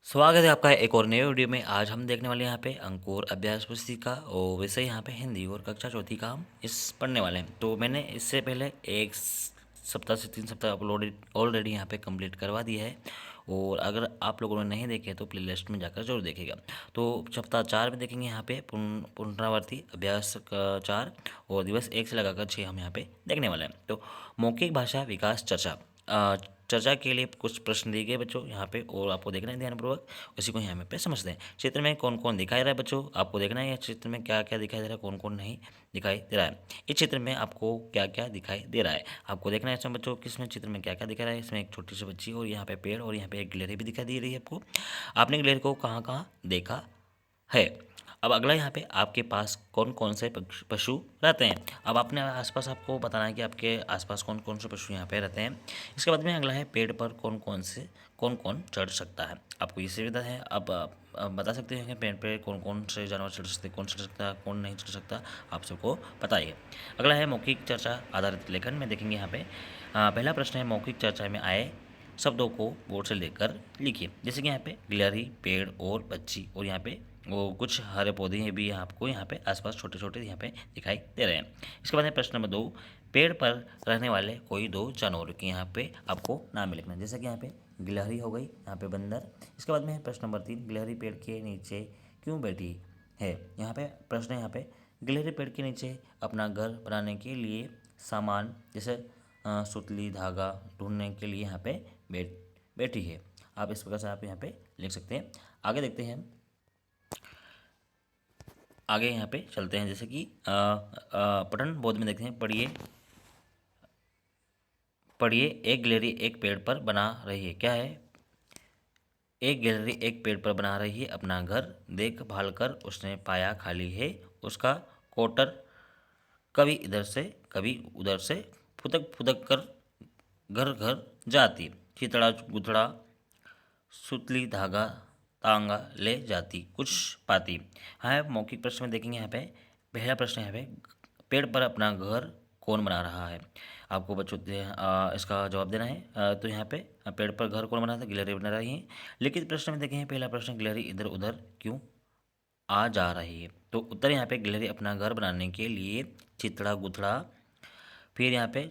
स्वागत है आपका एक और नए वीडियो में। आज हम देखने वाले हैं यहाँ पे अंकुर अभ्यास पुस्तिका और वैसे यहाँ पे हिंदी और कक्षा चौथी का हम इस पढ़ने वाले हैं। तो मैंने इससे पहले एक सप्ताह से 3 सप्ताह अपलोड ऑलरेडी यहाँ पे कंप्लीट करवा दिया है। और अगर आप लोगों ने नहीं देखे तो प्लेलिस्ट में जाकर जरूर देखेगा। तो सप्ताह 4 में देखेंगे यहाँ पे पुनरावर्ती अभ्यास का 4 और दिवस 1 से लगाकर 6 हम यहाँ पे देखने वाले हैं। तो मौखिक भाषा विकास चर्चा चर्चा के लिए कुछ प्रश्न दिए गए बच्चों यहाँ पे, और आपको देखना है ध्यानपूर्वक। उसी को यहाँ पे समझते हैं। चित्र में कौन कौन दिखाई दे रहा है बच्चों, आपको देखना है चित्र में क्या क्या दिखाई दे रहा है, कौन कौन नहीं दिखाई दे रहा है। इस चित्र में आपको क्या क्या दिखाई दे रहा है आपको देखना है इसमें बच्चों। किसमें चित्र में क्या क्या दिखा रहा है, इसमें एक छोटी सी बच्ची और यहाँ पे पेड़ और यहाँ पे एक गिलहरी भी दिखाई दे रही है आपको। आपने गिलहरी को कहाँ कहाँ देखा है। अब अगला यहाँ पे आपके पास कौन कौन से पशु रहते हैं। अब अपने आसपास आपको बताना है कि आपके आसपास कौन कौन से पशु यहाँ पे रहते हैं। इसके बाद में अगला है पेड़ पर कौन कौन चढ़ सकता है। आपको ये सुविधा है। अब आप बता सकते हैं कि पेड़ पे कौन कौन से जानवर चढ़ सकते, कौन चढ़ सकता है कौन नहीं चढ़ सकता, आप सबको बताइए। अगला है मौखिक चर्चा आधारित लेखन में देखेंगे यहाँ पे। पहला प्रश्न है मौखिक चर्चा में आए शब्दों को बोर्ड से लेकर लिखिए। जैसे कि यहाँ पे गिलहरी, पेड़ और बच्ची, और यहाँ पे वो कुछ हरे पौधे भी आपको यहाँ पे आसपास छोटे छोटे यहाँ पे दिखाई दे रहे हैं। इसके बाद है प्रश्न नंबर 2, पेड़ पर रहने वाले कोई 2 जानवरों की यहाँ पे आपको नाम लिखना है। जैसे कि यहाँ पे गिलहरी हो गई, यहाँ पे बंदर। इसके बाद में है प्रश्न नंबर 3, गिलहरी पेड़ के नीचे क्यों बैठी है। यहाँ पे प्रश्न है यहाँ पे गिलहरी पेड़ के नीचे अपना घर बनाने के लिए सामान जैसे सुतली धागा ढूंढने के लिए यहाँ पे बैठी है। आप इस प्रकार से आप यहाँ पे लिख सकते हैं। आगे देखते हैं, आगे यहाँ पे चलते हैं। जैसे कि पठन बोध में देखते हैं। पढ़िए पढ़िए एक गिलहरी एक पेड़ पर बना रही है। क्या है, एक गिलहरी एक पेड़ पर बना रही है अपना घर, देखभाल कर उसने पाया खाली है उसका कोटर, कभी इधर से कभी उधर से फुदक फुदक कर घर घर जाती, चितड़ा गुथड़ा सुतली धागा तांगा ले जाती कुछ पाती। हाँ, मौखिक प्रश्न में देखेंगे यहाँ पे। पहला प्रश्न है यहाँ पे, पेड़ पर अपना घर कौन बना रहा है। आपको बच्चों इसका जवाब देना है। तो यहाँ पे पेड़ पर घर कौन बना रहा है, गिलहरी बना रही है। लिखित प्रश्न में देखें, पहला प्रश्न, गिलहरी इधर उधर क्यों आ जा रही है। तो उत्तर यहाँ पे, गिलहरी अपना घर बनाने के लिए चितड़ा गुथड़ा, फिर यहाँ पे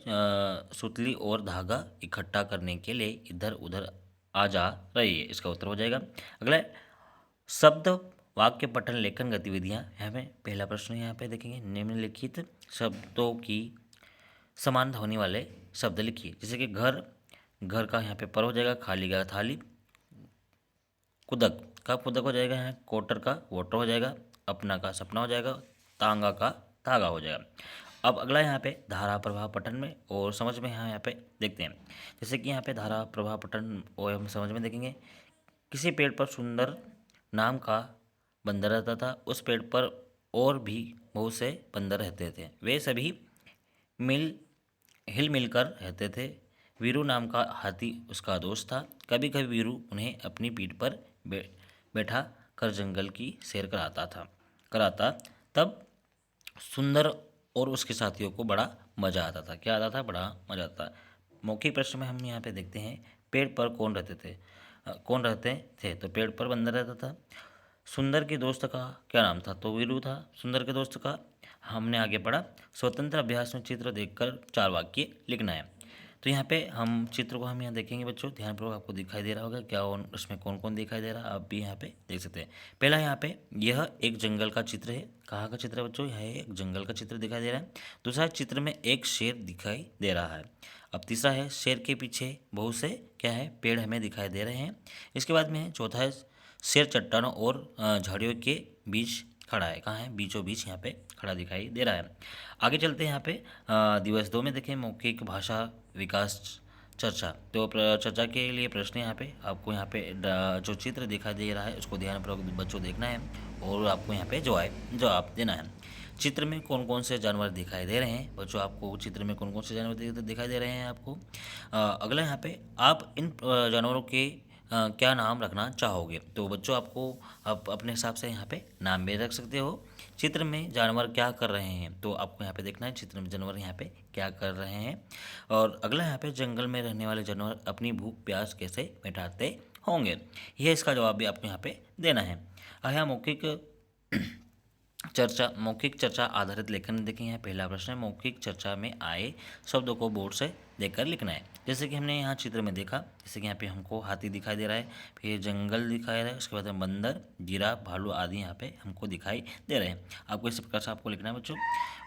सुतली और धागा इकट्ठा करने के लिए इधर उधर आ जा रही है। इसका उत्तर हो जाएगा। अगला है, शब्द वाक्य पठन लेखन गतिविधियाँ। यहाँ पे पहला प्रश्न यहाँ पे देखेंगे, निम्नलिखित शब्दों की समान ध्वनि वाले शब्द लिखिए। जैसे कि घर, घर का यहाँ पे पर हो जाएगा, खाली का थाली, कुदक का कुदक हो जाएगा, यहाँ कोटर का वोटर हो जाएगा, अपना का सपना हो जाएगा, तांगा का धागा हो जाएगा। अब अगला यहाँ पे धारा प्रवाह पठन में और समझ में यहाँ पे देखते हैं। जैसे कि यहाँ पे धारा प्रवाह पठन और हम समझ में देखेंगे। किसी पेड़ पर सुंदर नाम का बंदर रहता था। उस पेड़ पर और भी बहुत से बंदर रहते थे। वे सभी हिल मिलकर रहते थे। वीरू नाम का हाथी उसका दोस्त था। कभी कभी वीरू उन्हें अपनी पीठ पर बैठा कर जंगल की सैर कराता। तब सुंदर और उसके साथियों को बड़ा मजा आता था। क्या आता था, बड़ा मजा आता। मौखिक प्रश्न में हम यहाँ पे देखते हैं, पेड़ पर कौन रहते थे, कौन रहते थे। तो पेड़ पर बंदर रहता था। सुंदर के दोस्त का क्या नाम था, तो वीरू था सुंदर के दोस्त का। हमने आगे पढ़ा, स्वतंत्र अभ्यास में चित्र देखकर 4 वाक्य लिखना है। तो यहाँ पे हम चित्र को हम यहाँ देखेंगे बच्चों, ध्यानपूर्वक आपको दिखाई दे रहा होगा क्या उसमें कौन कौन दिखाई दे रहा है, आप भी यहाँ पे देख सकते हैं। पहला यहाँ पे यह एक जंगल का चित्र है। कहाँ का चित्र है बच्चों, यह एक जंगल का चित्र दिखाई दे रहा है। दूसरा चित्र में एक शेर दिखाई दे रहा है। अब तीसरा है, शेर के पीछे बहुत से क्या है, पेड़ हमें दिखाई दे रहे हैं। इसके बाद में चौथा है, शेर चट्टानों और झाड़ियों के बीच खड़ा है। कहाँ है, बीचों बीच यहाँ पे खड़ा दिखाई दे रहा है। आगे चलते हैं यहाँ पे दिवस 2 में देखें, मौखिक भाषा विकास चर्चा। तो चर्चा के लिए प्रश्न यहाँ पे आपको यहाँ पे जो चित्र दिखाई दे रहा है उसको ध्यानपूर्वक बच्चों देखना है और आपको यहाँ पे जवाब देना है। चित्र में कौन कौन से जानवर दिखाई दे रहे हैं बच्चों, आपको चित्र में कौन कौन से जानवर दिखाई दे रहे हैं आपको। अगला यहाँ पे, आप इन जानवरों के क्या नाम रखना चाहोगे। तो बच्चों आपको आप अपने हिसाब से यहाँ पे नाम भी रख सकते हो। चित्र में जानवर क्या कर रहे हैं, तो आपको यहाँ पे देखना है चित्र में जानवर यहाँ पे क्या कर रहे हैं। और अगला यहाँ पे, जंगल में रहने वाले जानवर अपनी भूख प्यास कैसे मिटाते होंगे। यह इसका जवाब भी आपको यहाँ पे देना है। यहाँ मौखिक चर्चा आधारित लेखन देखें। यहाँ पहला प्रश्न है, मौखिक चर्चा में आए शब्दों को बोर्ड से देखकर लिखना है। जैसे कि हमने यहाँ चित्र में देखा, जैसे कि यहाँ पे हमको हाथी दिखाई दे रहा है, फिर जंगल दिखाई दे रहा है, उसके बाद में बंदर, जिराफ, भालू आदि यहाँ पे हमको दिखाई दे रहे हैं। आपको इस प्रकार से आपको लिखना है बच्चों।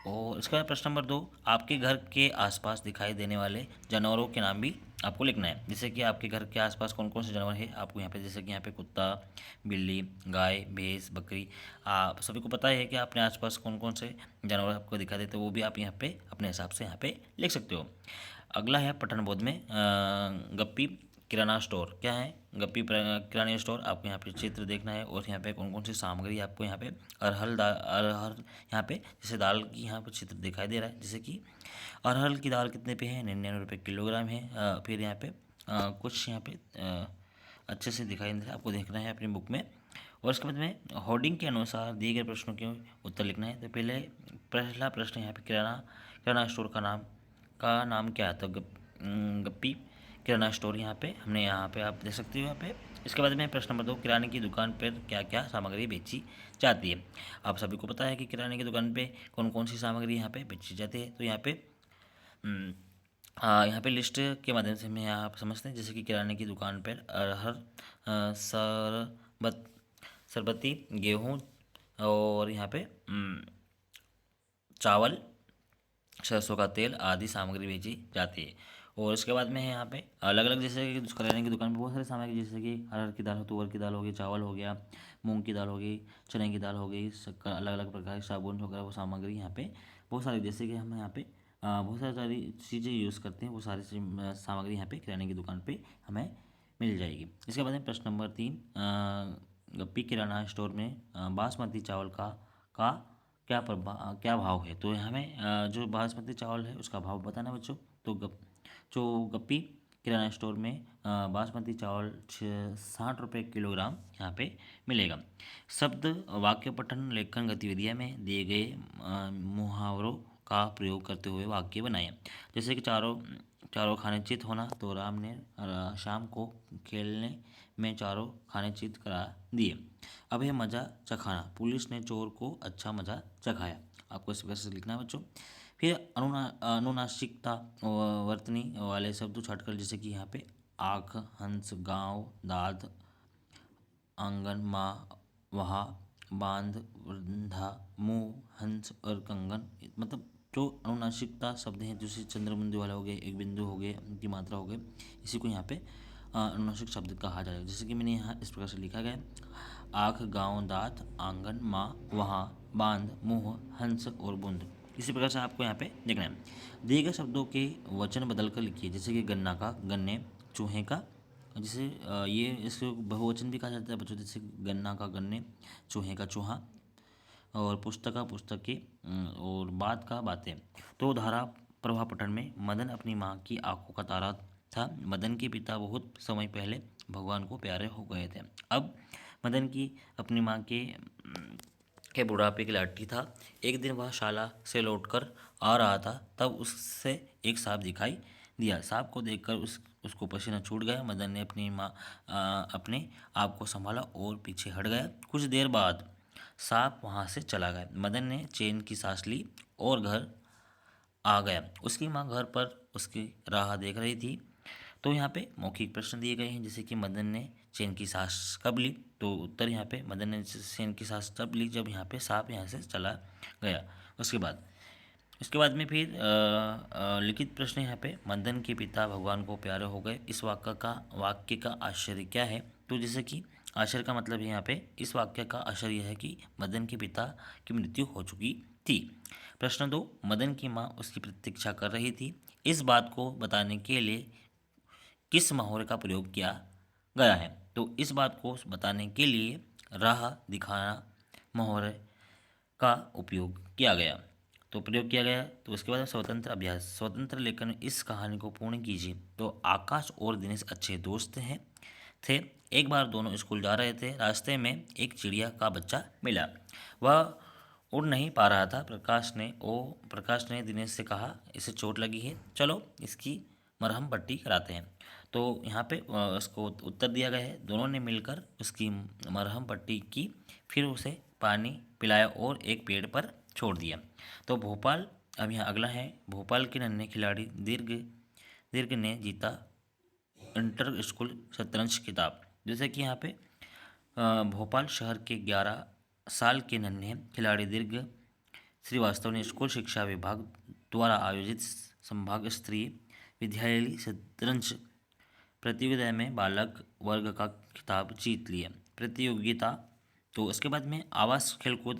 और इसके बाद प्रश्न नंबर 2, आपके घर के आसपास दिखाई देने वाले जानवरों के नाम भी आपको लिखना है। जैसे कि आपके घर के आसपास कौन कौन से जानवर है आपको यहाँ पे, जैसे कि यहाँ पे कुत्ता, बिल्ली, गाय, भैंस, बकरी, आप सभी को पता है कि अपने आसपास कौन कौन से जानवर आपको दिखाई देते हैं, वो भी आप यहाँ पे अपने हिसाब से यहाँ पे लिख सकते हो। अगला है पठन बोध में गप्पी किराना स्टोर। क्या है गप्पी किराना स्टोर? आपको यहाँ पे चित्र देखना है और यहाँ पे कौन कौन सी सामग्री आपको यहाँ पे अरहर यहाँ पे जैसे दाल की यहाँ पे चित्र दिखाई दे रहा है। जैसे कि अरहर की दाल कितने पे है, 99 रुपये किलोग्राम है। फिर यहाँ पे कुछ यहाँ पे अच्छे से दिखाई दे रहा है, आपको देखना है अपनी बुक में। और इसके बाद में होर्डिंग के अनुसार दिए गए प्रश्नों के उत्तर लिखना है। तो पहला प्रश्न यहाँ पे किराना स्टोर का नाम क्या है? तो गप्पी किराना स्टोर यहाँ पे हमने यहाँ पे आप देख सकते हो यहाँ पे। इसके बाद में प्रश्न नंबर 2, किराने की दुकान पर क्या क्या सामग्री बेची जाती है? आप सभी को पता है कि किराने की दुकान पे कौन कौन सी सामग्री यहाँ पे बेची जाती है। तो यहाँ पे लिस्ट के माध्यम से हमें यहाँ समझते हैं। जैसे कि किराने की दुकान पर अरहर, शरबती, गेहूँ और यहाँ पे चावल, सरसों का तेल आदि सामग्री बेची जाती है। और इसके बाद में है यहाँ पे अलग अलग, जैसे कि किराने की दुकान पे बहुत सारी सामग्री, जैसे कि अरहर की दाल, तुअर की दाल हो गई, चावल हो गया, मूंग की दाल हो गई, चने की दाल हो गई, शक्कर, अलग अलग प्रकार के साबुन वगैरह वो सामग्री यहाँ पे बहुत सारी, जैसे कि हम यहाँ पे बहुत सारी चीज़ें यूज़ करते हैं, वो सारी सामग्री यहाँ पे किराने की दुकान पर हमें मिल जाएगी। इसके बाद में प्रश्न नंबर 3, गप्पी किराना स्टोर में बासमती चावल का क्या भाव है? तो हमें जो बासमती चावल है उसका भाव बताना बच्चों। तो जो गप्पी किराना स्टोर में बासमती चावल 60 रुपये किलोग्राम यहाँ पे मिलेगा। शब्द वाक्य पठन लेखन गतिविधियाँ में दिए गए मुहावरों का प्रयोग करते हुए वाक्य बनाएं। जैसे कि चारों खाने चित होना, तो राम ने शाम को खेलने में चारों खाने चित करा दिए। अब है मज़ा चखाना, पुलिस ने चोर को अच्छा मज़ा चखाया। आपको इस प्रकार से लिखना है बच्चों। फिर अनुनासिकता वर्तनी वाले शब्द छाटकर, जैसे कि यहाँ पे आँख, हंस, गांव, दाद, आंगन, माँ, वहाँ, बांध, वृंदा, मुँह, हंस और कंगन, मतलब जो अनुनासिकता शब्द हैं, जैसे चंद्र बिंदु वाला हो गए, एक बिंदु हो गए, उनकी मात्रा हो गई, इसी को यहाँ पे अनुनासिक शब्द कहा जाएगा। जैसे कि मैंने यहाँ इस प्रकार से लिखा गया, आँख, गांव, दांत, आंगन, माँ, वहाँ, बांध, मुँह, हंस और बूंद। इसी प्रकार से आपको यहाँ पे देखना है। दिए गए शब्दों के वचन बदल कर लिखिए। जैसे कि गन्ना का गन्ने, चूहे का, जैसे ये इसको बहुवचन भी कहा जाता है बच्चों, जैसे गन्ना का गन्ने, चूहे का चूहा, और पुस्तक का पुस्तकें, और बात का बातें। तो धारा प्रवाह पठन में मदन अपनी माँ की आंखों का तारा था। मदन के पिता बहुत समय पहले भगवान को प्यारे हो गए थे। अब मदन की अपनी माँ के बुढ़ापे की लाठी था। एक दिन वह शाला से लौटकर आ रहा था, तब उससे एक सांप दिखाई दिया। सांप को देखकर उसको पसीना छूट गया। मदन ने अपने आप को संभाला और पीछे हट गया। कुछ देर बाद सांप वहाँ से चला गया। मदन ने चैन की सांस ली और घर आ गया। उसकी माँ घर पर उसकी राह देख रही थी। तो यहाँ पे मौखिक प्रश्न दिए गए हैं, जैसे कि मदन ने चैन की सांस कब ली? तो उत्तर यहाँ पे मदन ने चैन की सांस तब ली जब यहाँ पे सांप यहाँ से चला गया। उसके बाद में फिर लिखित प्रश्न यहाँ पे, मदन के पिता भगवान को प्यारे हो गए। इस वाक्य का आश्चर्य क्या है? तो जैसे कि आश्चर्य का मतलब है यहाँ पे, इस वाक्य का आश्चर्य यह है कि मदन के पिता की मृत्यु हो चुकी थी। प्रश्न 2, मदन की माँ उसकी प्रतीक्षा कर रही थी। इस बात को बताने के लिए किस मुहावरे का प्रयोग किया गया है? तो इस बात को बताने के लिए राह दिखाना मुहावरे का उपयोग किया गया। तो उसके बाद स्वतंत्र अभ्यास, स्वतंत्र लेखन में इस कहानी को पूर्ण कीजिए। तो आकाश और दिनेश अच्छे दोस्त थे। एक बार दोनों स्कूल जा रहे थे। रास्ते में एक चिड़िया का बच्चा मिला। वह उड़ नहीं पा रहा था। प्रकाश ने दिनेश से कहा, इसे चोट लगी है, चलो इसकी मरहम पट्टी कराते हैं। तो यहाँ पे उसको उत्तर दिया गया है, दोनों ने मिलकर उसकी मरहम पट्टी की, फिर उसे पानी पिलाया और एक पेड़ पर छोड़ दिया। तो भोपाल, अब यहाँ अगला है, भोपाल के नन्हे खिलाड़ी दीर्घ दीर्घ ने जीता इंटर स्कूल शतरंज खिताब। जैसे कि यहाँ पे भोपाल शहर के 11 साल के नन्हे खिलाड़ी दीर्घ श्रीवास्तव ने स्कूल शिक्षा विभाग द्वारा आयोजित संभाग स्तरीय विद्यालयी शतरंज प्रतियोगिता में बालक वर्ग का खिताब जीत लिया। प्रतियोगिता तो उसके बाद में आवास खेलकूद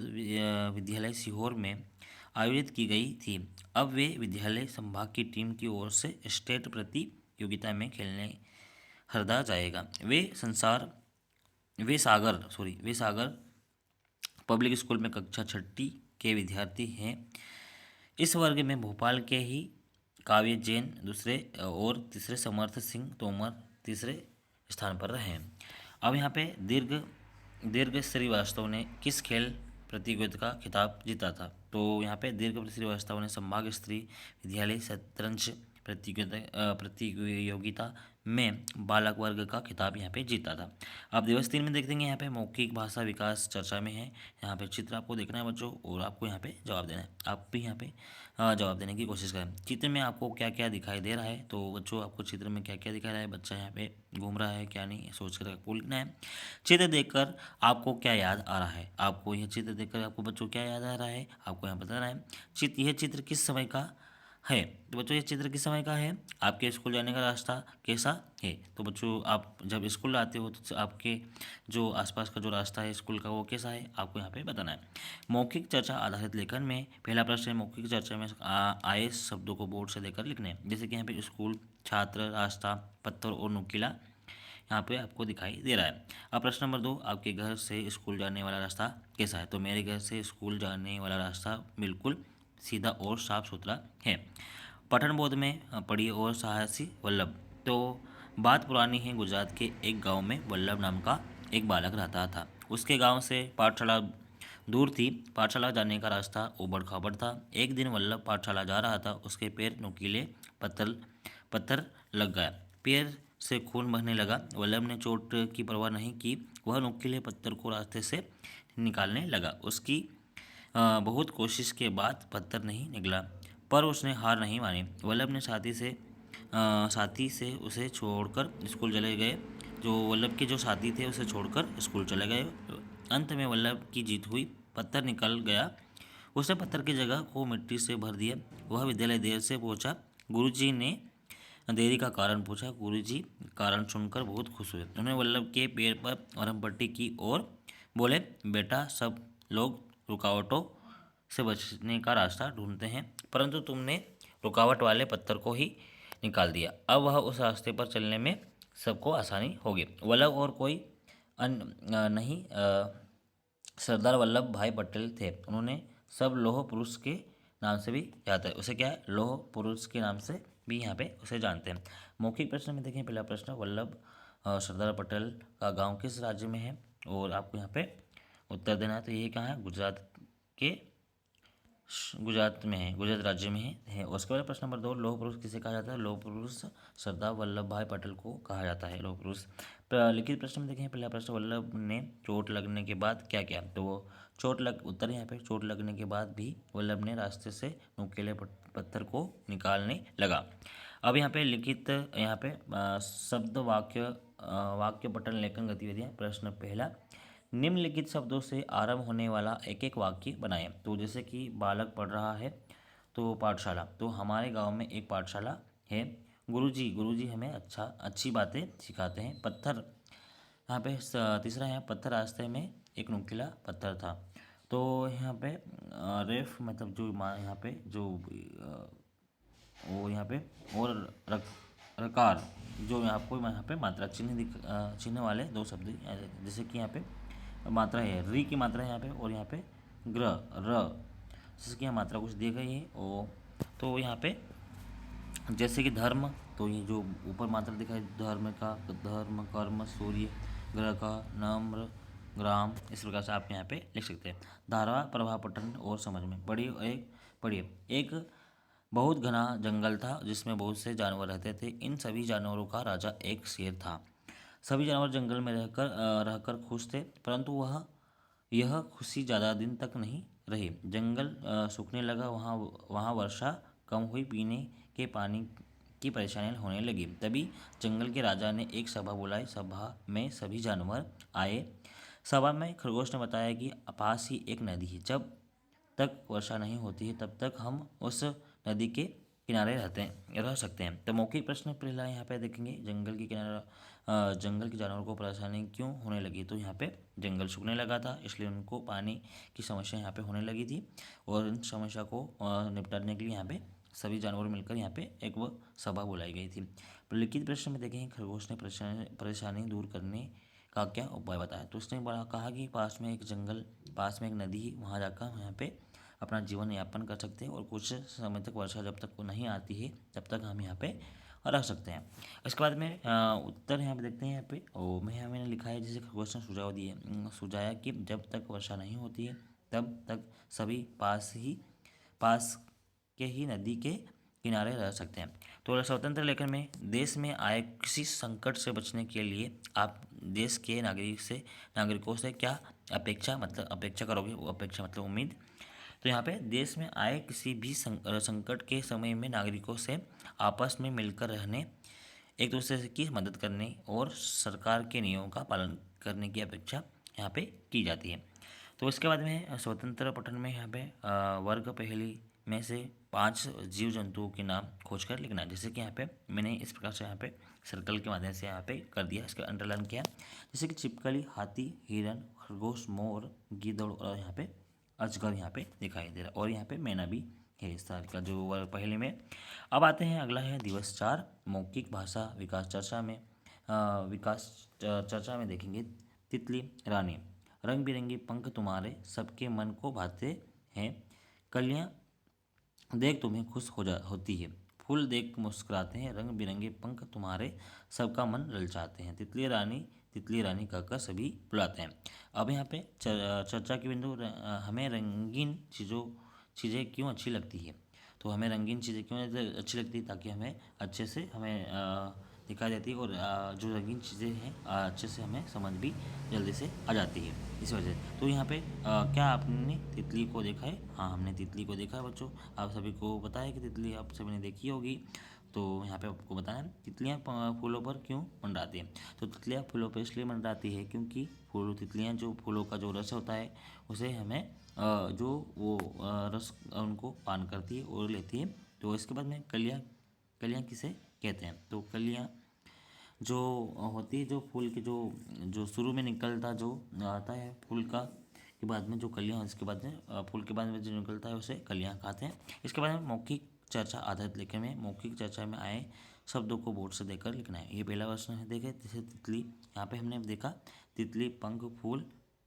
विद्यालय सीहोर में आयोजित की गई थी। अब वे विद्यालय संभाग की टीम की ओर से स्टेट प्रतियोगिता में खेलने हरदा जाएगा। वे सागर पब्लिक स्कूल में कक्षा छठी के विद्यार्थी हैं। इस वर्ग में भोपाल के ही काव्य जैन दूसरे और तीसरे समर्थ सिंह तोमर तीसरे स्थान पर रहे। अब यहाँ पे दीर्घ दीर्घ श्रीवास्तव ने किस खेल प्रतियोगिता का खिताब जीता था? तो यहाँ पे दीर्घ श्रीवास्तव ने संभाग स्तरीय विद्यालय शतरंज प्रतियोगिता में बालक वर्ग का खिताब यहाँ पे जीता था। अब दिवस 3 में देख देंगे, यहाँ पे मौखिक भाषा विकास चर्चा में है। यहाँ पे चित्र आपको देखना है बच्चों, और आपको यहाँ पे जवाब देना है। आप भी यहाँ पे जवाब देने की कोशिश करें। चित्र में आपको क्या क्या दिखाई दे रहा है, तो बच्चों आपको चित्र में क्या क्या दिखा रहा है, बच्चा यहाँ पे घूम रहा है क्या नहीं, सोच कर आपको लिखना है। चित्र देखकर आपको क्या याद आ रहा है, आपको यह चित्र देखकर आपको बच्चों क्या याद आ रहा है, आपको यहाँ बताना है। यह चित्र किस समय का है? तो बच्चों ये चित्र किस समय का है? आपके स्कूल जाने का रास्ता कैसा है? तो बच्चों आप जब स्कूल आते हो तो आपके जो आसपास का जो रास्ता है स्कूल का वो कैसा है, आपको यहाँ पे बताना है। मौखिक चर्चा आधारित लेखन में पहला प्रश्न है, मौखिक चर्चा में आए शब्दों को बोर्ड से लेकर लिखने हैं। जैसे कि यहाँ पे स्कूल, छात्र, रास्ता, पत्थर और नुकीला यहाँ पे आपको दिखाई दे रहा है। अब प्रश्न नंबर 2, आपके घर से स्कूल जाने वाला रास्ता कैसा है? तो मेरे घर से स्कूल जाने वाला रास्ता बिल्कुल सीधा और साफ सुथरा है। पठन बोध में पढ़िए और साहसी वल्लभ। तो बात पुरानी है, गुजरात के एक गांव में वल्लभ नाम का एक बालक रहता था। उसके गांव से पाठशाला दूर थी। पाठशाला जाने का रास्ता ऊबड़ खाबड़ था। एक दिन वल्लभ पाठशाला जा रहा था, उसके पैर नुकीले पत्थर लग गया, पैर से खून बहने लगा। वल्लभ ने चोट की परवाह नहीं की, वह नुकीले पत्थर को रास्ते से निकालने लगा। उसकी बहुत कोशिश के बाद पत्थर नहीं निकला, पर उसने हार नहीं मानी। वल्लभ ने साथी से उसे छोड़कर स्कूल चले गए। जो वल्लभ के जो साथी थे उसे छोड़कर स्कूल चले गए। अंत में वल्लभ की जीत हुई, पत्थर निकल गया। उसने पत्थर की जगह को मिट्टी से भर दिया। वह विद्यालय देर से पहुंचा। गुरुजी ने देरी का कारण पूछा। गुरुजी कारण सुनकर बहुत खुश हुए। उन्होंने वल्लभ के पैर पर मरहम पट्टी की और बोले, बेटा, सब लोग रुकावटों से बचने का रास्ता ढूंढते हैं, परंतु तुमने रुकावट वाले पत्थर को ही निकाल दिया। अब वह उस रास्ते पर चलने में सबको आसानी होगी। वल्लभ और कोई नहीं, सरदार वल्लभ भाई पटेल थे। उन्होंने सब लौह पुरुष के नाम से भी जाता है, उसे क्या है, लौह पुरुष के नाम से भी यहाँ पे उसे जानते हैं। मौखिक प्रश्न में देखें, पहला प्रश्न, वल्लभ सरदार पटेल का गांव किस राज्य में है, और आपको यहाँ पे उत्तर देना है। तो ये कहाँ है, गुजरात में है, गुजरात राज्य में है। उसके बाद प्रश्न नंबर 2, लौह पुरुष किसे कहा जाता है? लौह पुरुष सरदार वल्लभ भाई पटेल को कहा जाता है, लौह पुरुष। लिखित प्रश्न में देखें, पहला प्रश्न, वल्लभ ने चोट लगने के बाद क्या किया? तो वो उत्तर यहाँ पे, चोट लगने के बाद भी वल्लभ ने रास्ते से नुकीले पत्थर को निकालने लगा। अब यहाँ पे लिखित, यहाँ पे शब्द वाक्य पठन लेखन गतिविधियाँ। प्रश्न पहला, निम्नलिखित शब्दों से आरंभ होने वाला एक एक वाक्य बनाएं। तो जैसे कि बालक पढ़ रहा है, तो पाठशाला, तो हमारे गांव में एक पाठशाला है। गुरुजी हमें अच्छी बातें सिखाते हैं। पत्थर, यहाँ पे तीसरा है, पत्थर रास्ते में एक नुकीला पत्थर था। तो यहाँ पे रेफ मतलब जो यहाँ पे जो वो यहाँ पे और रकार, जो आपको यहाँ पे मात्रा चिन्ह वाले दो शब्द, जैसे कि यहाँ पे मात्रा है, री की मात्रा है यहाँ पे, और यहाँ पे र, जैसे कि यहाँ मात्रा कुछ दी गई है। और तो यहाँ पे जैसे कि धर्म, तो ये जो ऊपर मात्रा दिखाई, धर्म का, धर्म, कर्म, सूर्य, ग्रह का, नम्र, ग्राम, इस प्रकार से आप यहाँ पे लिख सकते हैं। धारा प्रभाव पठन और समझ में पढ़िए। एक बहुत घना जंगल था जिसमें बहुत से जानवर रहते थे। इन सभी जानवरों का राजा एक शेर था। सभी जानवर जंगल में रहकर खुश थे, परंतु यह खुशी ज़्यादा दिन तक नहीं रही। जंगल सूखने लगा, वहाँ वहाँ वर्षा कम हुई, पीने के पानी की परेशानी होने लगी। तभी जंगल के राजा ने एक सभा बुलाई। सभा में सभी जानवर आए। सभा में खरगोश ने बताया कि पास ही एक नदी है, जब तक वर्षा नहीं होती है तब तक हम उस नदी के किनारे रह सकते हैं। तो मौखिक प्रश्न पहला यहाँ पे देखेंगे, जंगल के जानवरों को परेशानी क्यों होने लगी। तो यहाँ पे जंगल सूखने लगा था, इसलिए उनको पानी की समस्या यहाँ पे होने लगी थी, और इन समस्या को निपटाने के लिए यहाँ पे सभी जानवर मिलकर यहाँ पे एक वो सभा बुलाई गई थी। लिखित प्रश्न में देखेंगे, खरगोश ने परेशानी दूर करने का क्या उपाय बताया। तो उसने बड़ा कहा कि पास में एक नदी है, वहाँ जाकर हम यहाँ पे अपना जीवन यापन कर सकते हैं, और कुछ समय तक वर्षा जब तक वो नहीं आती है तब तक हम यहाँ पे रह सकते हैं। इसके बाद में उत्तर यहाँ पे देखते हैं। यहाँ पे और मैंने लिखा है, जैसे खरगोश ने सुझाया कि जब तक वर्षा नहीं होती है तब तक सभी पास के ही नदी के किनारे रह सकते हैं। तो स्वतंत्र लेखन में देश में आए किसी संकट से बचने के लिए आप देश के नागरिकों से क्या अपेक्षा करोगे। वो अपेक्षा मतलब उम्मीद। तो यहाँ पे देश में आए किसी भी संकट के समय में नागरिकों से आपस में मिलकर रहने, एक दूसरे की मदद करने और सरकार के नियमों का पालन करने की अपेक्षा यहाँ पे की जाती है। तो इसके बाद में स्वतंत्र पठन में यहाँ पे वर्ग पहली में से 5 जीव जंतुओं के नाम खोजकर लिखना है। जैसे कि यहाँ पे मैंने इस प्रकार से यहाँ पे सर्कल के माध्यम से यहाँ पे कर दिया, इसका अंडरलाइन किया। जैसे कि छिपकली, हाथी, हिरन, खरगोश, मोर, गिद्धड़ और यहाँ पे अजगर यहाँ पे दिखाई दे रहा है, और यहाँ पे मैना भी है इस तरह का जो वर्ग पहले में। अब आते हैं, अगला है दिवस 4 मौखिक भाषा विकास चर्चा में देखेंगे। तितली रानी, रंग बिरंगे पंख तुम्हारे सबके मन को भाते हैं, कलियां देख तुम्हें खुश होती है, फूल देख मुस्कुराते हैं, रंग बिरंगे पंख तुम्हारे सबका मन ललचाते हैं, तितली रानी कहकर सभी बुलाते हैं। अब यहाँ पे चर्चा के बिंदु, हमें रंगीन चीज़ें क्यों अच्छी लगती है। तो हमें रंगीन चीज़ें क्यों अच्छी लगती है, ताकि हमें अच्छे से हमें दिखाई देती है, और जो रंगीन चीज़ें हैं अच्छे से हमें समझ भी जल्दी से आ जाती है इस वजह से। तो यहाँ पे क्या आपने तितली को देखा है। हाँ, हमने तितली को देखा है बच्चों। आप सभी को पता है कि तितली आप सभी ने देखी होगी। तो यहाँ पे आपको बताना है तितलियाँ फूलों पर क्यों मंडराती हैं। तो तितलियाँ फूलों पर इसलिए मंडराती है क्योंकि तितलियाँ जो फूलों का जो रस होता है उसे हमें जो वो रस उनको पान करती है और लेती है। तो इसके बाद में कलियाँ किसे कहते हैं। तो कलियाँ जो होती है, जो फूल के जो शुरू में निकलता जो आता है फूल का, के बाद में जो कलियाँ, इसके बाद में फूल के बाद में जो निकलता है उसे कलियाँ कहते हैं। इसके बाद में मौखिक चर्चा आधारित लेखन में मौखिक चर्चा में आए शब्दों को बोर्ड से देखकर लिखना है। ये पहला प्रश्न है। देखे जैसे तितली, यहाँ पे हमने देखा तितली, पंख, फूल,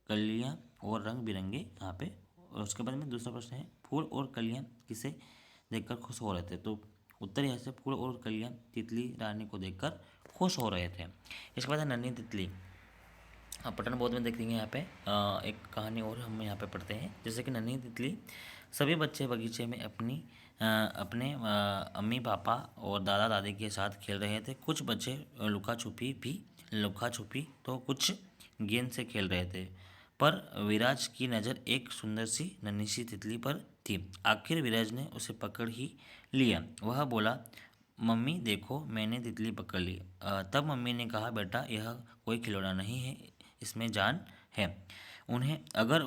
कलियाँ और रंग बिरंगे यहाँ पे। और उसके बाद में दूसरा प्रश्न है, फूल और कलियाँ किसे देखकर खुश हो रहे थे। तो उत्तर यहाँ से फूल और कलियाँ तितली रानी को देखकर खुश हो रहे थे। इसके बाद है नन्ही तितली। पठन बोध में देखेंगे यहाँ पे एक कहानी और हम यहाँ पे पढ़ते हैं। जैसे कि नन्ही तितली, सभी बच्चे बगीचे में अपने अम्मी पापा और दादा दादी के साथ खेल रहे थे। कुछ बच्चे लुका छुपी तो कुछ गेंद से खेल रहे थे, पर विराज की नज़र एक सुंदर सी नन्ही सी तितली पर थी। आखिर विराज ने उसे पकड़ ही लिया। वह बोला, मम्मी देखो मैंने तितली पकड़ ली। तब मम्मी ने कहा, बेटा यह कोई खिलौना नहीं है, इसमें जान है। अगर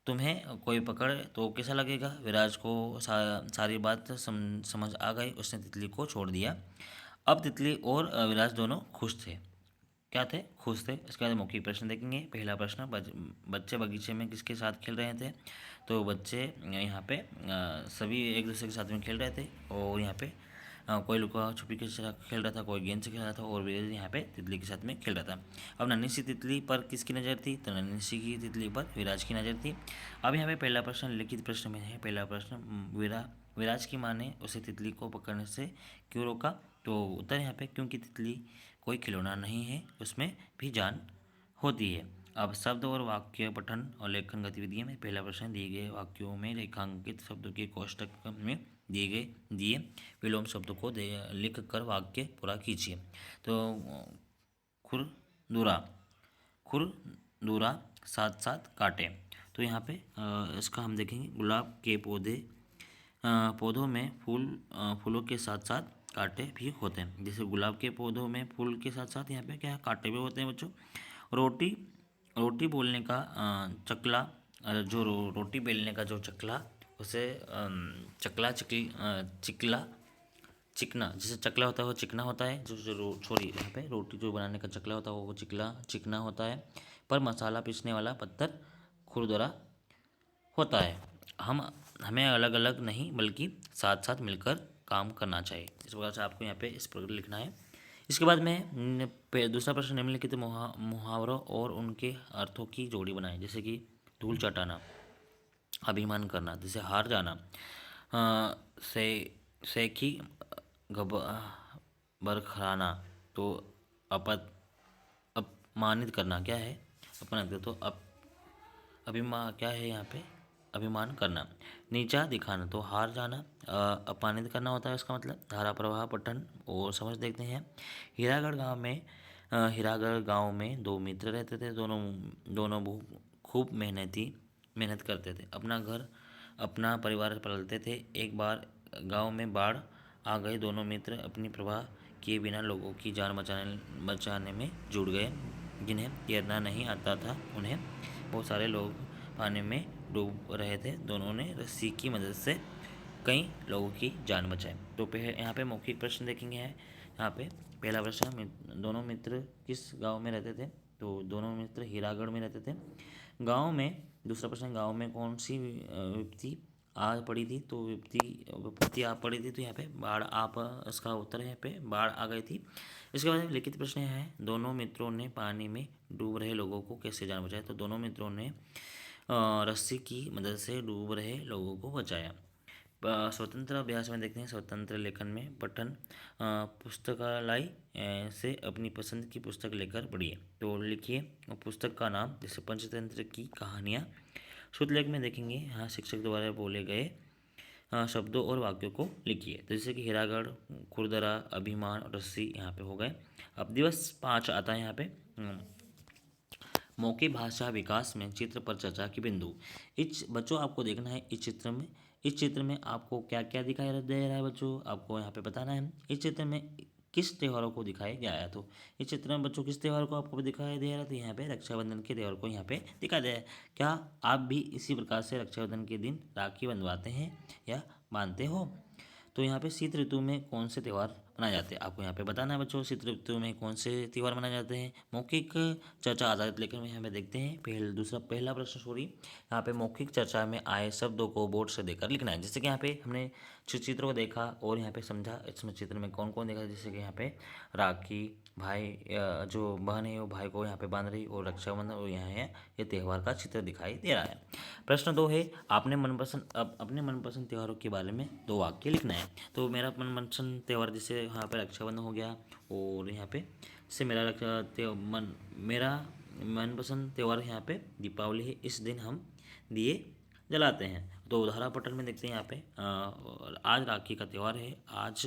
तुम्हें कोई पकड़े तो कैसा लगेगा। विराज को सारी बात समझ आ गई। उसने तितली को छोड़ दिया। अब तितली और विराज दोनों खुश थे। क्या थे, खुश थे। इसके बाद मौखिक प्रश्न देखेंगे। पहला प्रश्न, बच्चे बगीचे में किसके साथ खेल रहे थे। तो बच्चे यहाँ पे सभी एक दूसरे के साथ में खेल रहे थे, और यहाँ पे कोई लुका छुपी के साथ खेल रहा था, कोई गेंद से खेल रहा था, और विराज यहाँ पे तितली के साथ में खेल रहा था। अब नन्ही सी तितली पर किसकी नज़र थी। तो नन्ही सी की तितली पर विराज की नज़र थी। अब यहाँ पे पहला प्रश्न लिखित प्रश्न में है। पहला प्रश्न, विराज की माँ ने उसे तितली को पकड़ने से क्यों रोका। तो उत्तर यहाँ पे, क्योंकि तितली कोई खिलौना नहीं है, उसमें भी जान होती है। अब शब्द और वाक्य पठन और लेखन गतिविधियों में पहला प्रश्न, दिए गए वाक्यों में रेखांकित शब्दों के कोष्टक में दिए विलोम शब्दों को लिख कर वाक्य पूरा कीजिए। तो खुरदुरा, खुरदुरा साथ साथ काटे। तो यहाँ पे इसका हम देखेंगे गुलाब के पौधों में फूलों के साथ साथ कांटे भी होते हैं। जैसे गुलाब के पौधों में फूल के साथ साथ यहाँ पे क्या कांटे भी होते हैं बच्चों। रोटी रोटी बोलने का चकला, रोटी बेलने का जो चकला, उसे चकला चिकला चिकना, जैसे चकला होता है वो चिकना होता है, सॉरी यहाँ पे रोटी जो बनाने का चकला होता है वो चिकना होता है, पर मसाला पीसने वाला पत्थर खुरदुरा होता है। हमें अलग अलग नहीं बल्कि साथ साथ मिलकर काम करना चाहिए। इस प्रकार से आपको यहाँ पे इस प्रकार लिखना है। इसके बाद में दूसरा प्रश्न निम्नलिखित मुहावरों और उनके अर्थों की जोड़ी बनाएं। जैसे कि धूल चटाना, अभिमान करना, जैसे हार जाना, से सेखी बरखराना, तो अपमानित करना क्या है, अपमानित, तो अभिमान क्या है यहाँ पे, अभिमान करना। नीचा दिखाना तो हार जाना, अपमानित करना होता है इसका मतलब। धारा प्रवाह पठन और समझ देखते हैं। हीरागढ़ गांव में दो मित्र रहते थे। दोनों खूब मेहनत करते थे, अपना परिवार पालते थे। एक बार गांव में बाढ़ आ गई। दोनों मित्र अपनी प्रवाह किए बिना लोगों की जान बचाने में जुट गए। जिन्हें तैरना नहीं आता था उन्हें बहुत सारे लोग पानी में डूब रहे थे। दोनों ने रस्सी की मदद से कई लोगों की जान बचाई। तो यहाँ पे मौखिक प्रश्न देखेंगे है। यहाँ पे पहला प्रश्न, दोनों मित्र किस गांव में रहते थे, तो दोनों मित्र हीरागढ़ में रहते थे। गांव में, दूसरा प्रश्न, गांव में कौन सी विपत्ति आ पड़ी थी, तो विपत्ति आ पड़ी थी, तो यहाँ पे बाढ़ इसका उत्तर है यहाँ पे बाढ़ आ गई थी। इसके बाद लिखित प्रश्न है, दोनों मित्रों ने पानी में डूब रहे लोगों को कैसे जान बचाया, तो दोनों मित्रों ने रस्सी की मदद से डूब रहे लोगों को बचाया। स्वतंत्र अभ्यास में देखते हैं। स्वतंत्र लेखन में पठन, पुस्तकालय से अपनी पसंद की पुस्तक लेकर पढ़िए। तो लिखिए पुस्तक का नाम, जैसे पंचतंत्र की कहानियाँ। शुद्धलेख में देखेंगे, यहाँ शिक्षक द्वारा बोले गए शब्दों और वाक्यों को लिखिए। तो जैसे कि हीरागढ़, खुरदरा, अभिमान और रस्सी यहाँ पे हो गए। अब दिवस 5 आता है यहाँ पे, मौखिक भाषा विकास में चित्र पर चर्चा की बिंदु। इस बच्चों आपको देखना है इस चित्र में आपको क्या क्या दिखाई दे रहा है बच्चों, आपको यहाँ पे बताना है। इस चित्र में किस त्योहारों को दिखाया गया है, तो इस चित्र में बच्चों किस त्योहार को आपको दिखाई दे रहा है, तो यहाँ पे रक्षाबंधन के त्यौहार को यहाँ पे दिखाया गया है। क्या आप भी इसी प्रकार से रक्षाबंधन के दिन राखी बंधवाते हैं या बांधते हो। तो यहाँ पे शीत ऋतु में कौन से त्यौहार मनाए जाते हैं, आपको यहाँ पे बताना है बच्चों। शीत ऋतु में कौन से त्यौहार मनाए जाते हैं। मौखिक चर्चा आधारित लेखन में यहाँ पे देखते हैं। पहला प्रश्न यहाँ पे मौखिक चर्चा में आए शब्दों को बोर्ड से देकर लिखना है। जैसे कि यहाँ पे हमने चित्र को देखा और यहाँ पे समझा इसमें चित्र में कौन कौन देखा। जैसे कि यहाँ पे राखी, भाई, जो बहन है वो भाई को यहाँ पे बांध रही, और रक्षाबंधन, और यहाँ है ये त्यौहार का चित्र दिखाई दे रहा है। प्रश्न 2 है, अपने मनपसंद त्योहारों के बारे में 2 वाक्य लिखना है। तो मेरा मनपसंद त्यौहार, जैसे यहाँ पे रक्षाबंधन हो गया, और यहाँ पे से मेरा मनपसंद त्यौहार यहाँ पे दीपावली है। इस दिन हम दिए जलाते हैं। तो उदाहरण पटल में देखते हैं यहाँ पे, आज राखी का त्यौहार है, आज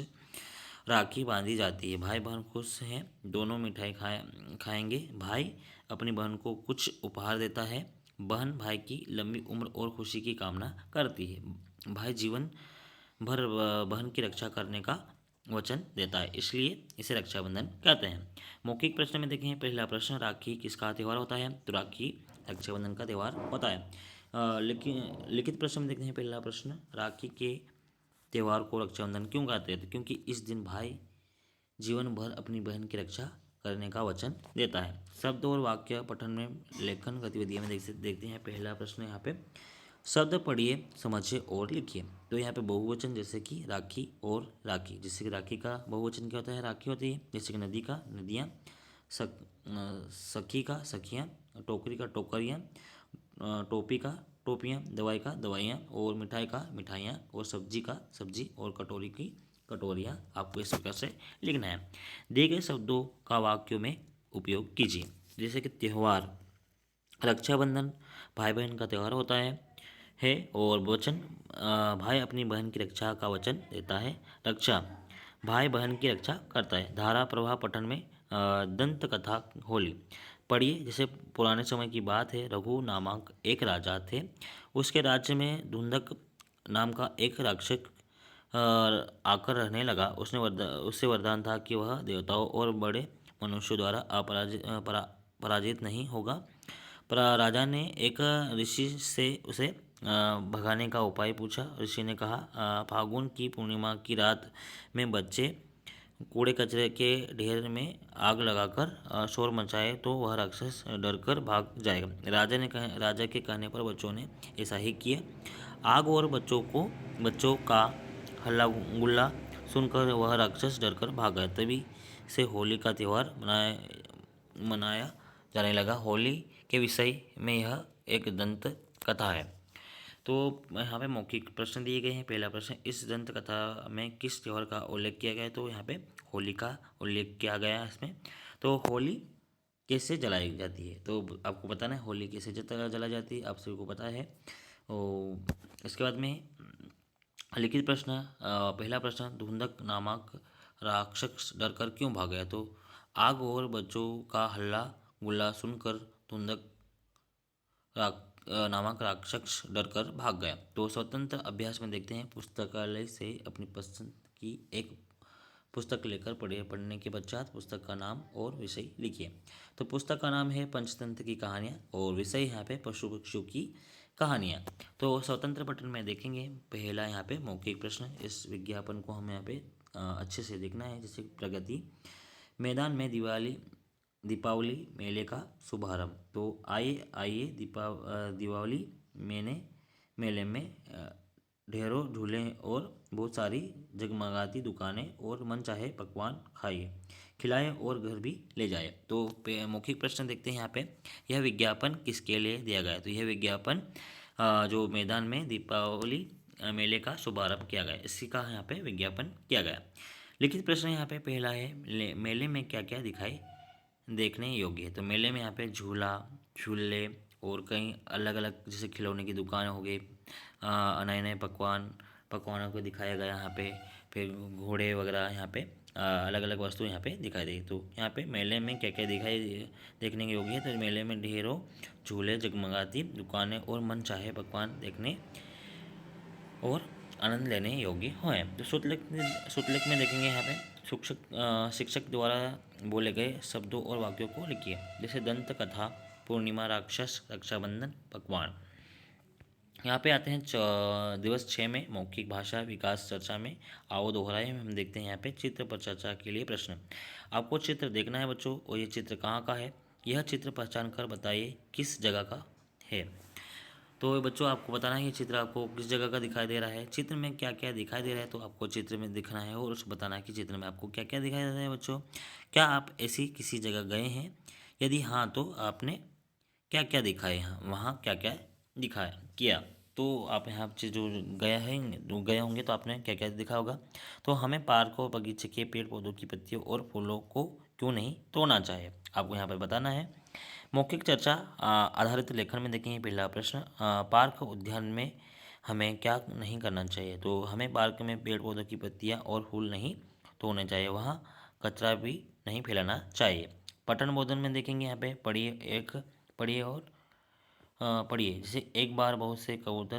राखी बांधी जाती है, भाई बहन खुश हैं, दोनों मिठाई खाएंगे, भाई अपनी बहन को कुछ उपहार देता है, बहन भाई की लंबी उम्र और खुशी की कामना करती है, भाई जीवन भर बहन की रक्षा करने का वचन देता है, इसलिए इसे रक्षाबंधन कहते हैं। मौखिक प्रश्न में देखें, पहला प्रश्न, राखी किसका त्यौहार होता है, तो राखी रक्षाबंधन का त्यौहार होता है। लिखित प्रश्न में देखते हैं, पहला प्रश्न, राखी के त्यौहार को रक्षाबंधन क्यों कहते हैं, क्योंकि इस दिन भाई जीवन भर अपनी बहन की रक्षा करने का वचन देता है। शब्द और वाक्य पठन में लेखन गतिविधियों में देखते हैं। पहला प्रश्न यहाँ पे, शब्द पढ़िए, समझिए और लिखिए। तो यहाँ पे बहुवचन, जैसे कि राखी और राखी, जैसे कि राखी का बहुवचन क्या होता है, राखी होती है। जैसे कि नदी का नदियाँ, सखी का सखियाँ, टोकरी का टोकरियाँ, टोपी का टोपियाँ, दवाई का दवाइयाँ, और मिठाई का मिठाइयाँ, और सब्जी का सब्जी, और कटोरी की कटोरियाँ। आपको इस प्रकार से लिखना है। दिए गए शब्दों का वाक्यों में उपयोग कीजिए। जैसे कि त्यौहार, रक्षाबंधन भाई बहन का त्यौहार होता है। है। और वचन भाई अपनी बहन की रक्षा का वचन देता है। रक्षा भाई बहन की रक्षा करता है। धारा प्रवाह पठन में दंत कथा होली पढ़िए। जैसे पुराने समय की बात है, रघु नामक एक राजा थे। उसके राज्य में धुंधक नाम का एक राक्षस आकर रहने लगा। उससे वरदान था कि वह देवताओं और बड़े मनुष्यों द्वारा पराजित नहीं होगा। पर राजा ने एक ऋषि से उसे भगाने का उपाय पूछा। ऋषि ने कहा, फागुन की पूर्णिमा की रात में बच्चे कूड़े कचरे के ढेर में आग लगाकर शोर मचाए तो वह राक्षस डरकर भाग जाएगा। राजा के कहने पर बच्चों ने ऐसा ही किया। आग और बच्चों का हल्ला गुल्ला सुनकर वह राक्षस डरकर भाग गया। तभी से होली का त्यौहार मनाया जाने लगा। होली के विषय में यह एक दंत कथा है। तो यहाँ पे मौखिक प्रश्न दिए गए हैं। पहला प्रश्न, इस दंत कथा में किस त्यौहार का उल्लेख किया गया है? तो यहाँ पे होली का उल्लेख किया गया है इसमें। तो होली कैसे जलाई जाती है? तो आपको बताना है होली कैसे जलाई जाती है, आप सभी को पता है। और इसके बाद में लिखित प्रश्न, पहला प्रश्न, धुंधक नामक राक्षस डरकर क्यों भाग गया? तो आग और बच्चों का हल्ला गुल्ला सुनकर धुंधक नामक राक्षस डरकर भाग गया। तो स्वतंत्र अभ्यास में देखते हैं, पुस्तकालय से अपनी पसंद की एक पुस्तक लेकर पढ़ने के पश्चात पुस्तक का नाम और विषय लिखिए। तो पुस्तक का नाम है पंचतंत्र की कहानियाँ और विषय यहाँ पे पशु पक्षियों की कहानियाँ। तो स्वतंत्र पठन में देखेंगे, पहला यहाँ पे मौखिक प्रश्न, इस विज्ञापन को हमें यहाँ पे अच्छे से देखना है। जैसे प्रगति, मैदान में दीपावली मेले का शुभारंभ। तो आइए आइए दीपावली मेले में ढेरों झूले और बहुत सारी जगमगाती दुकानें और मनचाहे पकवान खाइए, खिलाएं और घर भी ले जाए। तो मौखिक प्रश्न देखते हैं यहाँ पे, यह विज्ञापन किसके लिए दिया गया? तो यह विज्ञापन जो मैदान में दीपावली मेले का शुभारंभ किया गया, इसी का यहाँ पे विज्ञापन किया गया। लिखित प्रश्न यहाँ पे पहला है, मेले में क्या क्या दिखाई देखने योग्य है? तो मेले में यहाँ पे झूले और कई अलग अलग जैसे खिलौने की दुकान हो गई, नए नए पकवानों को दिखाया गया यहाँ पे। फिर घोड़े वगैरह यहाँ पे अलग अलग वस्तु यहाँ पे दिखाई दी। तो यहाँ पे मेले में क्या क्या देखने के योग्य है? तो मेले में ढेरों झूले, जगमगाती दुकानें और मनचाहे पकवान देखने और आनंद लेने योग्य हैं। तो शुक्लक में देखेंगे यहाँ पे शिक्षक द्वारा बोले गए शब्दों और वाक्यों को लिखिए। जैसे दंत कथा, पूर्णिमा, राक्षस, रक्षाबंधन, पकवान। यहाँ पे आते हैं दिवस 6 में मौखिक भाषा विकास चर्चा में आओ दोहराए हम देखते हैं यहाँ पे चित्र पर चर्चा के लिए प्रश्न। आपको चित्र देखना है बच्चों, और ये चित्र कहाँ का है? यह चित्र पहचान कर बताइए किस जगह का है। तो बच्चों आपको बताना है ये चित्र आपको किस जगह का दिखाई दे रहा है। चित्र में क्या क्या दिखाई दे रहा है तो आपको चित्र में दिखना है और उसको बताना है कि चित्र में आपको क्या क्या दिखाई दे रहा है। बच्चों, क्या आप ऐसी किसी जगह गए हैं? यदि हाँ तो आपने क्या क्या देखा है, यहाँ वहाँ क्या क्या दिखाया किया? तो आप यहाँ से जो गए होंगे तो आपने क्या क्या देखा होगा। तो हमें पार्क और बगीचे के पेड़ पौधों की पत्तियों और फूलों को क्यों नहीं तोड़ना चाहिए, आपको यहाँ पर बताना है। मौखिक चर्चा आधारित लेखन में देखेंगे पहला प्रश्न, पार्क उद्यान में हमें क्या नहीं करना चाहिए? तो हमें पार्क में पेड़ पौधों की पत्तियाँ और फूल नहीं तोड़ने चाहिए, वहाँ कचरा भी नहीं फैलाना चाहिए। पठन बोधन में देखेंगे यहाँ पे पढ़िए। जैसे एक बार बहुत से कबूतर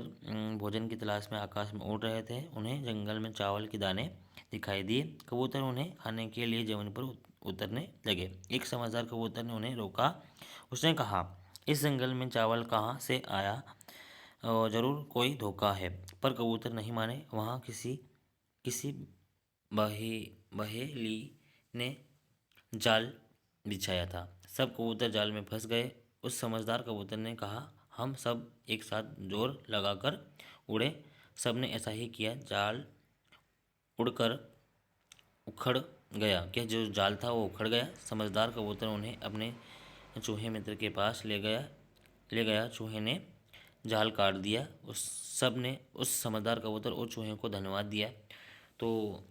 भोजन की तलाश में आकाश में उड़ रहे थे। उन्हें जंगल में चावल के दाने दिखाई दिए। कबूतर उन्हें खाने के लिए जमीन पर उतरने लगे। एक समझदार कबूतर ने उन्हें रोका। उसने कहा, इस जंगल में चावल कहाँ से आया? जरूर कोई धोखा है। पर कबूतर नहीं माने। वहाँ किसी किसी बहेली ने जाल बिछाया था। सब कबूतर जाल में फंस गए। उस समझदार कबूतर ने कहा, हम सब एक साथ जोर लगाकर उड़े। सबने ऐसा ही किया। जाल उड़कर उखड़ गया। क्या जो जाल था वो उखड़ गया। समझदार कबूतर उन्हें अपने चूहे मित्र के पास ले गया। चूहे ने जाल काट दिया। उस समझदार कबूतर और चूहे को धन्यवाद दिया। तो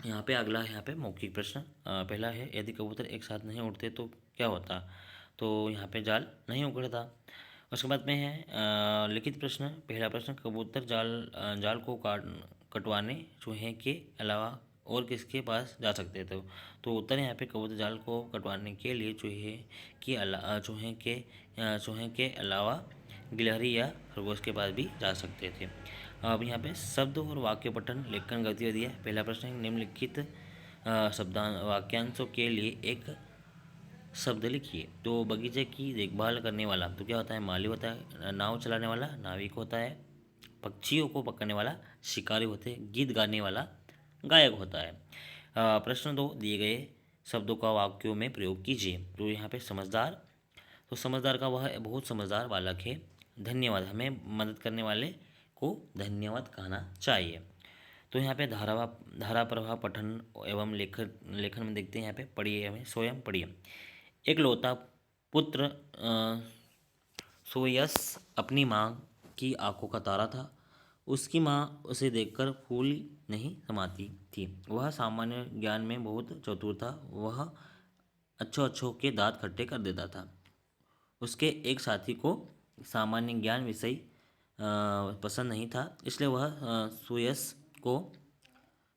यहाँ पे अगला यहाँ पे मौखिक प्रश्न पहला है, यदि कबूतर एक साथ नहीं उड़ते तो क्या होता? तो यहाँ पे जाल नहीं उखड़ता। उसके बाद में है लिखित प्रश्न। पहला प्रश्न, कबूतर जाल को कटवाने चूहे के अलावा और किसके पास जा सकते थे? तो उत्तर यहाँ पे कबूतर जाल को कटवाने के लिए चूहे के अलावा गिलहरी या खरगोश के पास भी जा सकते थे। अब यहाँ पे शब्द और वाक्य पठन लेखन गतिविधि है। पहला प्रश्न है, निम्नलिखित वाक्यांशों के लिए एक शब्द लिखिए। तो बगीचे की देखभाल करने वाला तो क्या होता है? माली होता है। नाव चलाने वाला नाविक होता है। पक्षियों को पकड़ने वाला शिकारी होते हैं। गीत गाने वाला गायक होता है। प्रश्न 2, दिए गए शब्दों का वाक्यों में प्रयोग कीजिए। तो यहाँ पे समझदार, तो समझदार का वह बहुत समझदार बालक है। धन्यवाद, हमें मदद करने वाले को धन्यवाद कहना चाहिए। तो यहाँ पे धारा प्रवाह पठन एवं लेखन में देखते हैं। यहाँ पे पढ़िए, हमें स्वयं पढ़िए। एक लौता पुत्र सोयस अपनी माँ की आंखों का तारा था। उसकी माँ उसे देखकर फूल नहीं समाती थी। वह सामान्य ज्ञान में बहुत चतुर था। वह अच्छों के दांत खट्टे कर देता था। उसके एक साथी को सामान्य ज्ञान विषय पसंद नहीं था, इसलिए वह सुयस को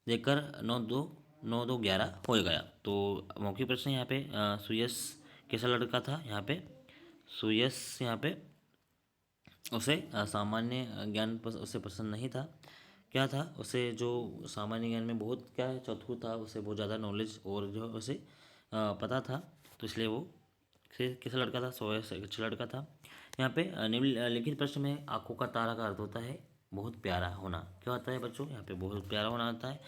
देखकर 9-2 11 हो गया। तो मौखिक प्रश्न यहाँ पे सुयस कैसा लड़का था? यहाँ पे सुयस यहाँ पे उसे सामान्य ज्ञान उसे पसंद नहीं था। क्या था? उसे जो सामान्य ज्ञान में बहुत क्या है, चतुर था। उसे बहुत ज़्यादा नॉलेज और जो है उसे पता था, तो इसलिए वो कैसा लड़का था? सोयस एक अच्छा लड़का था। यहाँ पे निम्नलिखित प्रश्न में आंखों का तारा का अर्थ होता है बहुत प्यारा होना। क्या होता है बच्चों? यहाँ पे बहुत प्यारा होना आता है।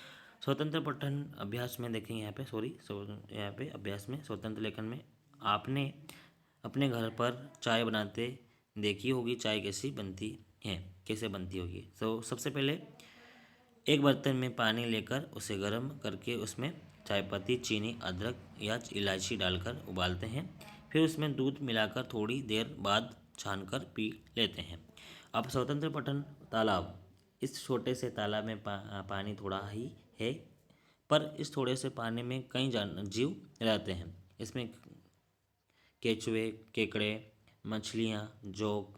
स्वतंत्र पठन अभ्यास में देखेंगे यहाँ पे यहाँ पे अभ्यास में स्वतंत्र लेखन में आपने अपने घर पर चाय बनाते देखी होगी। चाय कैसी बनती है, कैसे बनती होगी? तो सबसे पहले एक बर्तन में पानी लेकर उसे गर्म करके उसमें चाय पत्ती, चीनी, अदरक या इलायची डालकर उबालते हैं। फिर उसमें दूध मिलाकर थोड़ी देर बाद छानकर पी लेते हैं। अब स्वतंत्र पठन तालाब। इस छोटे से तालाब में पानी थोड़ा ही है, पर इस थोड़े से पानी में कई जीव रहते हैं। इसमें केचुए, केकड़े, मछलियाँ, जोंक,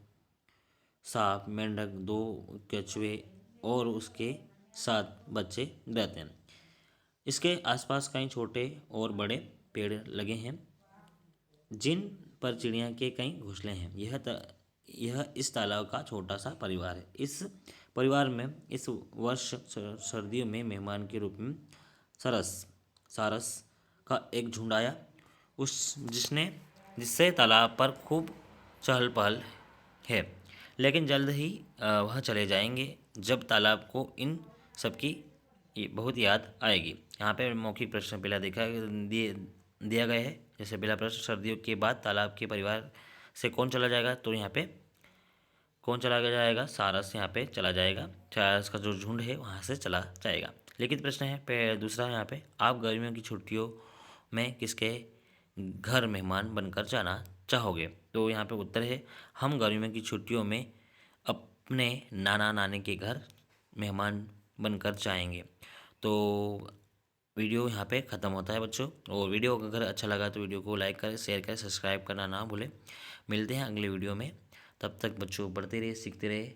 सांप, मेंढक, 2 केचुए और उसके 7 बच्चे रहते हैं। इसके आसपास कई छोटे और बड़े पेड़ लगे हैं जिन पर चिड़िया के कई घोंसले हैं। यह इस तालाब का छोटा सा परिवार है। इस परिवार में इस वर्ष सर्दियों में मेहमान के रूप में सारस का एक झुंड आया, जिससे तालाब पर खूब चहल पहल है। लेकिन जल्द ही वह चले जाएंगे जब तालाब को इन सबकी बहुत याद आएगी। यहाँ पे मौखिक प्रश्न पहला दिया गया है। जैसे पहला प्रश्न, सर्दियों के बाद तालाब के परिवार से कौन चला जाएगा? तो यहाँ पे कौन चला जाएगा? सारस यहाँ पे चला जाएगा। सारस का जो झुंड है वहाँ से चला जाएगा। लिखित प्रश्न है दूसरा यहाँ पे, आप गर्मियों की छुट्टियों में किसके घर मेहमान बनकर जाना चाहोगे? तो यहाँ पे उत्तर है, हम गर्मियों की छुट्टियों में अपने नाना नानी के घर मेहमान बनकर जाएंगे। तो वीडियो यहाँ पे ख़त्म होता है बच्चों। और वीडियो अगर अच्छा लगा तो वीडियो को लाइक करें, शेयर करें, सब्सक्राइब करना ना भूलें। मिलते हैं अगले वीडियो में। तब तक बच्चों पढ़ते रहे, सीखते रहे।